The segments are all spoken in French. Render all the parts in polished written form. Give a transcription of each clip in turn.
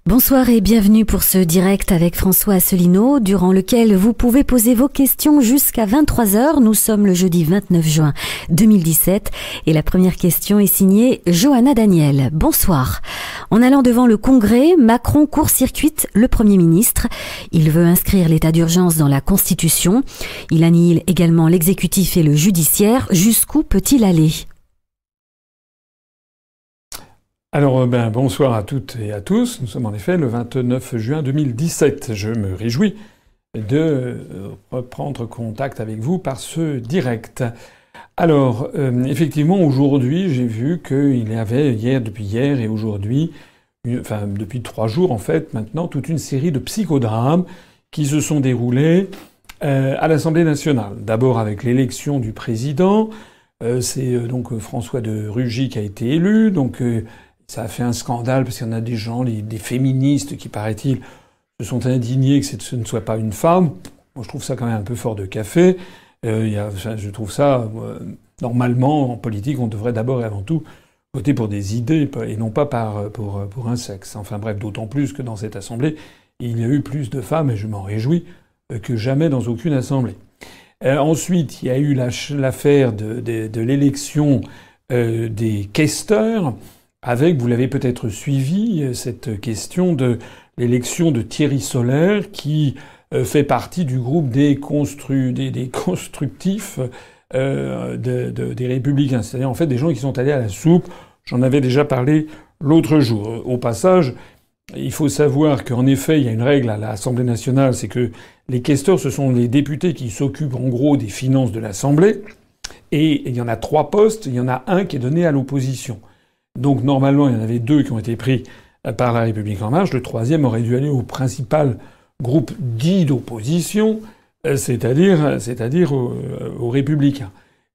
Bonsoir et bienvenue pour ce direct avec François Asselineau, durant lequel vous pouvez poser vos questions jusqu'à 23 heures. Nous sommes le jeudi 29 juin 2017 et la première question est signée Johanna Daniel. Bonsoir. En allant devant le Congrès, Macron court-circuite le Premier ministre. Il veut inscrire l'état d'urgence dans la Constitution. Il annihile également l'exécutif et le judiciaire. Jusqu'où peut-il aller ? Alors, bonsoir à toutes et à tous. Nous sommes en effet le 29 juin 2017. Je me réjouis de reprendre contact avec vous par ce direct. Alors, effectivement, aujourd'hui, j'ai vu qu'il y avait depuis hier et aujourd'hui, depuis 3 jours en fait, maintenant, toute une série de psychodrames qui se sont déroulés à l'Assemblée nationale. D'abord avec l'élection du président. C'est donc François de Rugy qui a été élu. Donc ça a fait un scandale parce qu'il y en a des gens, des féministes qui, paraît-il, se sont indignés que ce ne soit pas une femme. Moi, je trouve ça quand même un peu fort de café. Je trouve ça... normalement, en politique, on devrait d'abord et avant tout voter pour des idées et non pas pour un sexe. Enfin bref, d'autant plus que dans cette assemblée, il y a eu plus de femmes, et je m'en réjouis, que jamais dans aucune assemblée. Ensuite, il y a eu l'affaire de l'élection des questeurs, avec, vous l'avez peut-être suivi, cette question de l'élection de Thierry Solère, qui fait partie du groupe des constructifs des Républicains. C'est-à-dire, en fait, des gens qui sont allés à la soupe. J'en avais déjà parlé l'autre jour. Au passage, il faut savoir qu'en effet, il y a une règle à l'Assemblée nationale, c'est que les questeurs, ce sont les députés qui s'occupent en gros des finances de l'Assemblée. Et il y en a 3 postes, il y en a un qui est donné à l'opposition. Donc normalement, il y en avait 2 qui ont été pris par La République En Marche. Le 3e aurait dû aller au principal groupe dit d'opposition, c'est-à-dire aux Républicains.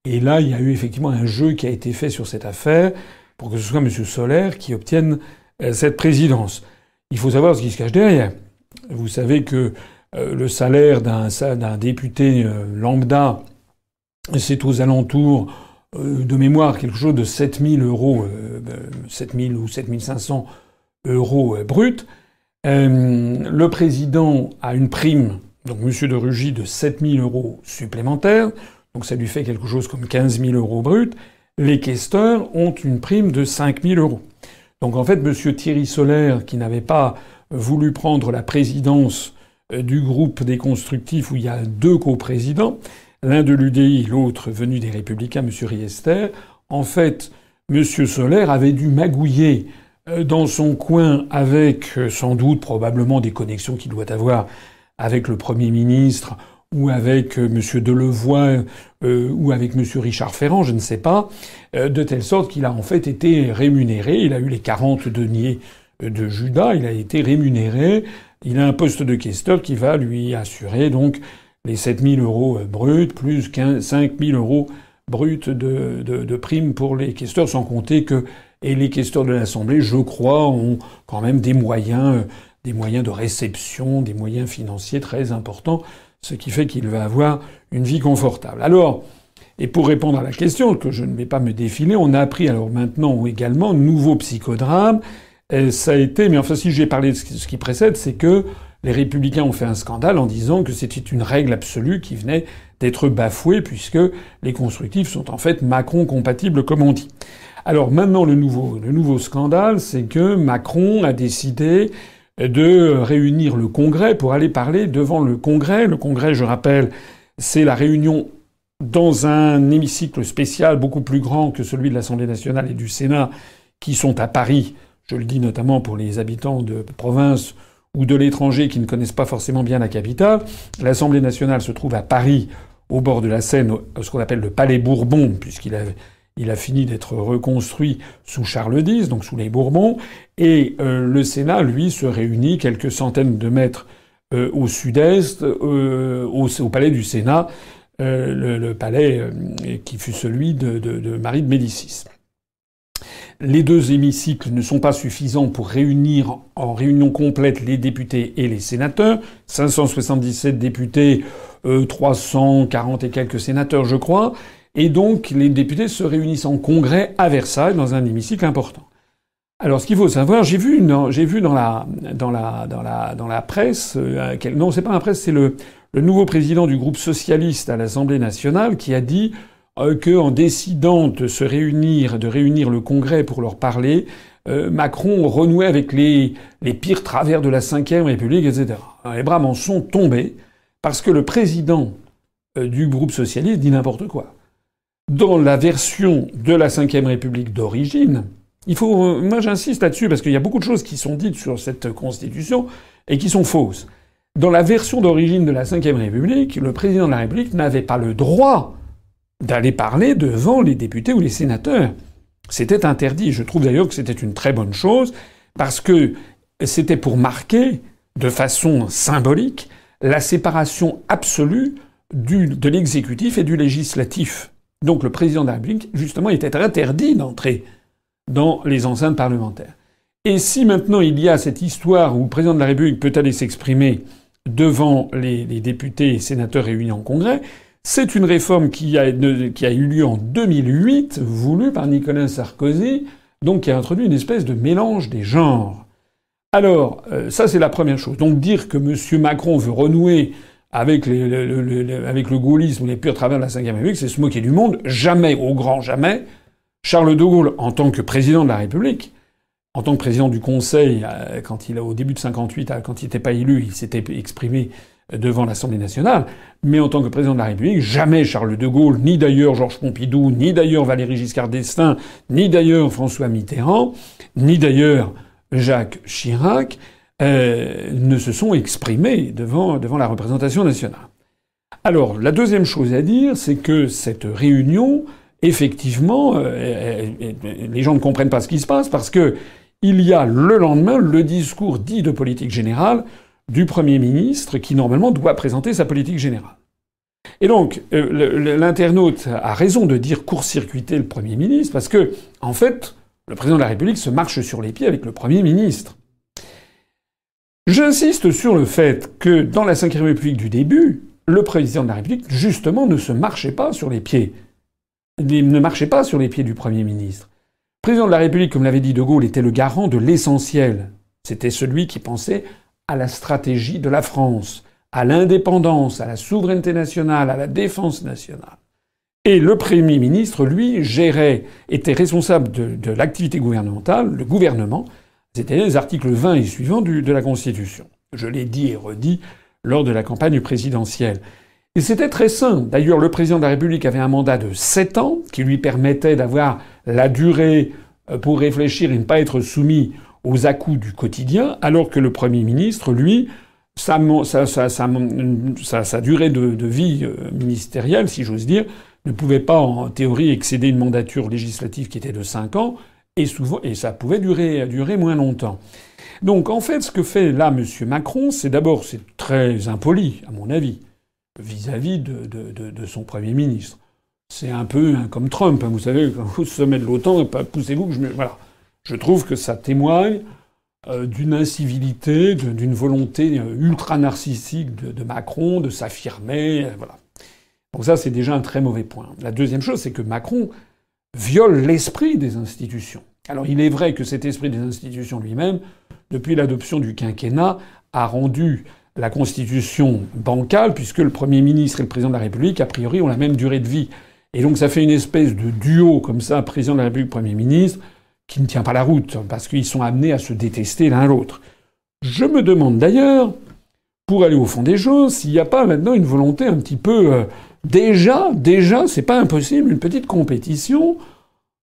Et là, il y a eu effectivement un jeu qui a été fait sur cette affaire pour que ce soit M. Solère qui obtienne cette présidence. Il faut savoir ce qui se cache derrière. Vous savez que le salaire d'un député lambda, c'est aux alentours de mémoire quelque chose de 7 000 euros, 7 000 ou 7 500 euros bruts. Le président a une prime, donc M. de Rugy, de 7 000 euros supplémentaires. Donc ça lui fait quelque chose comme 15 000 euros bruts. Les questeurs ont une prime de 5 000 euros. Donc en fait, M. Thierry Solère, qui n'avait pas voulu prendre la présidence du groupe des constructifs où il y a 2 coprésidents, l'un de l'UDI, l'autre venu des Républicains, M. Riester. En fait, M. Solère avait dû magouiller dans son coin avec, sans doute, probablement des connexions qu'il doit avoir avec le Premier ministre ou avec M. Delevoye ou avec M. Richard Ferrand, je ne sais pas, de telle sorte qu'il a en fait été rémunéré. Il a eu les 40 deniers de Judas, il a été rémunéré. Il a un poste de questeur qui va lui assurer donc les 7 000 euros bruts, plus 5 000 euros bruts de primes pour les questeurs, sans compter que les questeurs de l'Assemblée, je crois, ont quand même des moyens de réception, des moyens financiers très importants, ce qui fait qu'il va avoir une vie confortable. Alors, et pour répondre à la question, que je ne vais pas me défiler, on a appris alors maintenant également nouveau psychodrame. Ça a été, mais enfin si j'ai parlé de ce qui précède, c'est que les Républicains ont fait un scandale en disant que c'était une règle absolue qui venait d'être bafouée puisque les constructifs sont en fait Macron-compatibles, comme on dit. Alors maintenant, le nouveau scandale, c'est que Macron a décidé de réunir le Congrès pour aller parler devant le Congrès. Le Congrès, je rappelle, c'est la réunion dans un hémicycle spécial beaucoup plus grand que celui de l'Assemblée nationale et du Sénat, qui sont à Paris. Je le dis notamment pour les habitants de province ou de l'étranger qui ne connaissent pas forcément bien la capitale. L'Assemblée nationale se trouve à Paris, au bord de la Seine, ce qu'on appelle le Palais Bourbon, puisqu'il a fini d'être reconstruit sous Charles X, donc sous les Bourbons. Et le Sénat, lui, se réunit quelques centaines de mètres au sud-est, au Palais du Sénat, le palais qui fut celui de Marie de Médicis. Les 2 hémicycles ne sont pas suffisants pour réunir en réunion complète les députés et les sénateurs. 577 députés, 340 et quelques sénateurs, je crois. Et donc, les députés se réunissent en congrès à Versailles, dans un hémicycle important. Alors, ce qu'il faut savoir, j'ai vu dans la presse, non, c'est pas la presse, c'est le nouveau président du groupe socialiste à l'Assemblée nationale qui a dit qu'en décidant de réunir le Congrès pour leur parler, Macron renouait avec les pires travers de la Ve République, etc. Alors, les bras m'en sont tombés parce que le président du groupe socialiste dit n'importe quoi. Dans la version de la Ve République d'origine, moi j'insiste là-dessus parce qu'il y a beaucoup de choses qui sont dites sur cette Constitution et qui sont fausses. Dans la version d'origine de la Ve République, le président de la République n'avait pas le droit d'aller parler devant les députés ou les sénateurs. C'était interdit. Je trouve d'ailleurs que c'était une très bonne chose parce que c'était pour marquer de façon symbolique la séparation absolue de l'exécutif et du législatif. Donc le président de la République, justement, était interdit d'entrer dans les enceintes parlementaires. Et si maintenant il y a cette histoire où le président de la République peut aller s'exprimer devant les députés et sénateurs réunis en Congrès, c'est une réforme qui a eu lieu en 2008, voulue par Nicolas Sarkozy, donc qui a introduit une espèce de mélange des genres. Alors, ça c'est la première chose. Donc dire que M. Macron veut renouer avec le gaullisme ou les purs travers de la Ve République, c'est se moquer du monde. Jamais, au grand jamais, Charles de Gaulle, en tant que président de la République, en tant que président du Conseil, au début de 58, quand il n'était pas élu, il s'était exprimé devant l'Assemblée nationale, mais en tant que président de la République, jamais Charles de Gaulle, ni d'ailleurs Georges Pompidou, ni d'ailleurs Valéry Giscard d'Estaing, ni d'ailleurs François Mitterrand, ni d'ailleurs Jacques Chirac, ne se sont exprimés devant la représentation nationale. Alors, la deuxième chose à dire, c'est que cette réunion, effectivement, les gens ne comprennent pas ce qui se passe parce que il y a le lendemain le discours dit de politique générale du Premier ministre qui, normalement, doit présenter sa politique générale. Et donc, l'internaute a raison de dire court-circuiter le Premier ministre parce que, en fait, le président de la République se marche sur les pieds avec le Premier ministre. J'insiste sur le fait que, dans la Ve République du début, le président de la République, justement, ne marchait pas sur les pieds. Il ne marchait pas sur les pieds du Premier ministre. Le président de la République, comme l'avait dit De Gaulle, était le garant de l'essentiel. C'était celui qui pensait à la stratégie de la France, à l'indépendance, à la souveraineté nationale, à la défense nationale. Et le Premier ministre, lui, était responsable de l'activité gouvernementale, le gouvernement, c'était les articles 20 et suivants de la Constitution. Je l'ai dit et redit lors de la campagne présidentielle. Et c'était très simple. D'ailleurs, le président de la République avait un mandat de 7 ans qui lui permettait d'avoir la durée pour réfléchir et ne pas être soumis aux à-coups du quotidien, alors que le Premier ministre, lui, sa durée de vie ministérielle, si j'ose dire, ne pouvait pas, en théorie, excéder une mandature législative qui était de 5 ans, et ça pouvait durer moins longtemps. Donc, en fait, ce que fait là M. Macron, c'est très impoli, à mon avis, vis-à-vis de son Premier ministre. C'est un peu comme Trump, hein, vous savez, au sommet de l'OTAN, poussez-vous que voilà. Je trouve que ça témoigne d'une incivilité, d'une volonté ultra narcissique de Macron de s'affirmer, voilà. Donc ça, c'est déjà un très mauvais point. La deuxième chose, c'est que Macron viole l'esprit des institutions. Alors il est vrai que cet esprit des institutions lui-même, depuis l'adoption du quinquennat, a rendu la Constitution bancale, puisque le Premier ministre et le Président de la République, a priori, ont la même durée de vie. Et donc ça fait une espèce de duo comme ça, Président de la République, Premier ministre, qui ne tient pas la route, parce qu'ils sont amenés à se détester l'un l'autre. Je me demande d'ailleurs, pour aller au fond des choses, s'il n'y a pas maintenant une volonté un petit peu... Déjà, c'est pas impossible, une petite compétition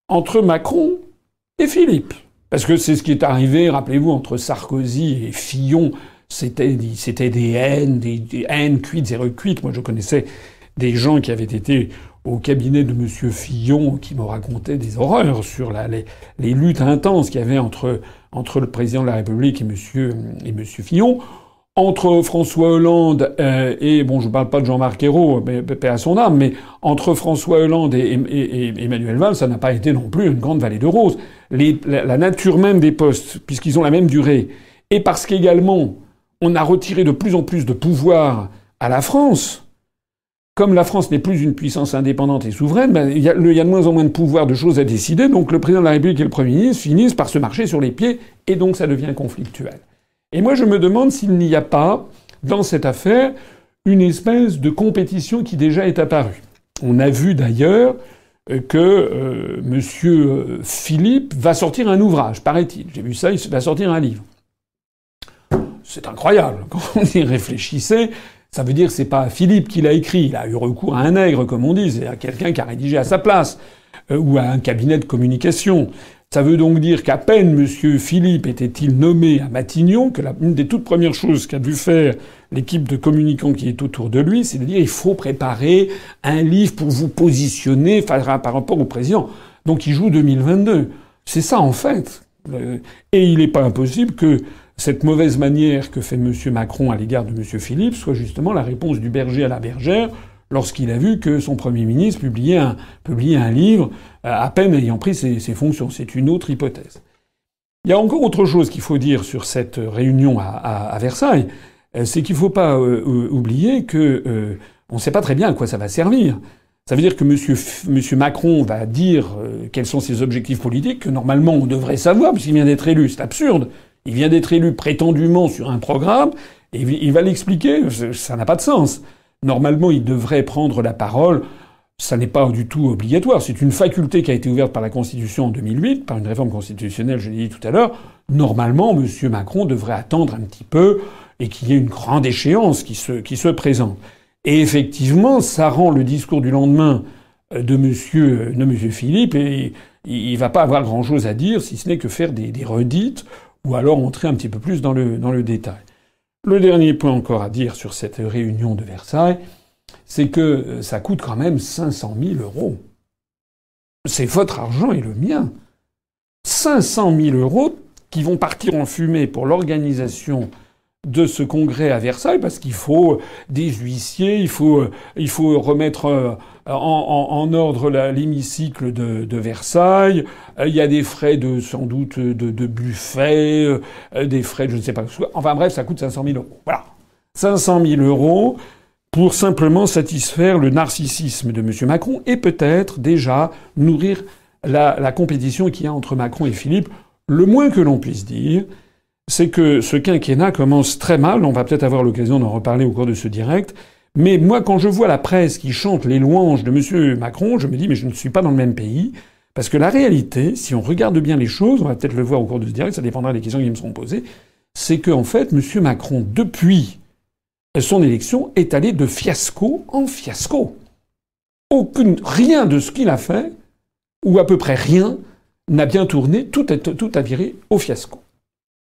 entre Macron et Philippe. Parce que c'est ce qui est arrivé, rappelez-vous, entre Sarkozy et Fillon. C'était des haines cuites et recuites. Moi, je connaissais des gens qui avaient été au cabinet de M. Fillon qui me racontaient des horreurs sur les luttes intenses qu'il y avait entre le président de la République et M. Fillon. Entre François Hollande et je parle pas de Jean-Marc Ayrault, mais paix à son âme, mais entre François Hollande et Manuel Valls, ça n'a pas été non plus une grande vallée de roses. La nature même des postes, puisqu'ils ont la même durée, et parce qu'également on a retiré de plus en plus de pouvoir à la France, comme la France n'est plus une puissance indépendante et souveraine, ben, il y a de moins en moins de pouvoir, de choses à décider, donc le président de la République et le Premier ministre finissent par se marcher sur les pieds, et donc ça devient conflictuel. Et moi je me demande s'il n'y a pas, dans cette affaire, une espèce de compétition qui déjà est apparue. On a vu d'ailleurs que Monsieur Philippe va sortir un ouvrage, paraît-il. J'ai vu ça, il va sortir un livre. C'est incroyable. Quand on y réfléchissait, ça veut dire que c'est pas Philippe qui l'a écrit. Il a eu recours à un nègre, comme on dit, c'est à quelqu'un qui a rédigé à sa place, ou à un cabinet de communication. Ça veut donc dire qu'à peine M. Philippe était-il nommé à Matignon, que une des toutes premières choses qu'a dû faire l'équipe de communicants qui est autour de lui, c'est de dire il faut préparer un livre pour vous positionner par rapport au président. Donc il joue 2022. C'est ça en fait. Et il n'est pas impossible que cette mauvaise manière que fait M. Macron à l'égard de M. Philippe soit justement la réponse du berger à la bergère lorsqu'il a vu que son Premier ministre publiait un livre à peine ayant pris ses fonctions. C'est une autre hypothèse. Il y a encore autre chose qu'il faut dire sur cette réunion à Versailles, c'est qu'il ne faut pas oublier que on ne sait pas très bien à quoi ça va servir. Ça veut dire que M. Macron va dire quels sont ses objectifs politiques, que normalement on devrait savoir, puisqu'il vient d'être élu. C'est absurde. Il vient d'être élu prétendument sur un programme, et il va l'expliquer. Ça n'a pas de sens. Normalement, il devrait prendre la parole. Ça n'est pas du tout obligatoire. C'est une faculté qui a été ouverte par la Constitution en 2008, par une réforme constitutionnelle, je l'ai dit tout à l'heure. Normalement, M. Macron devrait attendre un petit peu et qu'il y ait une grande échéance qui se présente. Et effectivement, ça rend le discours du lendemain de M. Philippe, et il va pas avoir grand-chose à dire, si ce n'est que faire des redites, ou alors entrer un petit peu plus dans le détail. Le dernier point encore à dire sur cette réunion de Versailles, c'est que ça coûte quand même 500 000 €. C'est votre argent et le mien. 500 000 € qui vont partir en fumée pour l'organisation de ce congrès à Versailles, parce qu'il faut des huissiers, il faut remettre en ordre l'hémicycle de Versailles. Il y a des frais sans doute de buffet, des frais de je ne sais pas quoi. Enfin bref, ça coûte 500 000 €. Voilà. 500 000 € pour simplement satisfaire le narcissisme de M. Macron et peut-être déjà nourrir la compétition qu'il y a entre Macron et Philippe. Le moins que l'on puisse dire, c'est que ce quinquennat commence très mal. On va peut-être avoir l'occasion d'en reparler au cours de ce direct. Mais moi, quand je vois la presse qui chante les louanges de M. Macron, je me dis, mais je ne suis pas dans le même pays. Parce que la réalité, si on regarde bien les choses, on va peut-être le voir au cours de ce direct, ça dépendra des questions qui me seront posées, c'est qu'en fait, M. Macron, depuis son élection, est allé de fiasco en fiasco. Rien de ce qu'il a fait, ou à peu près rien, n'a bien tourné, tout a viré au fiasco.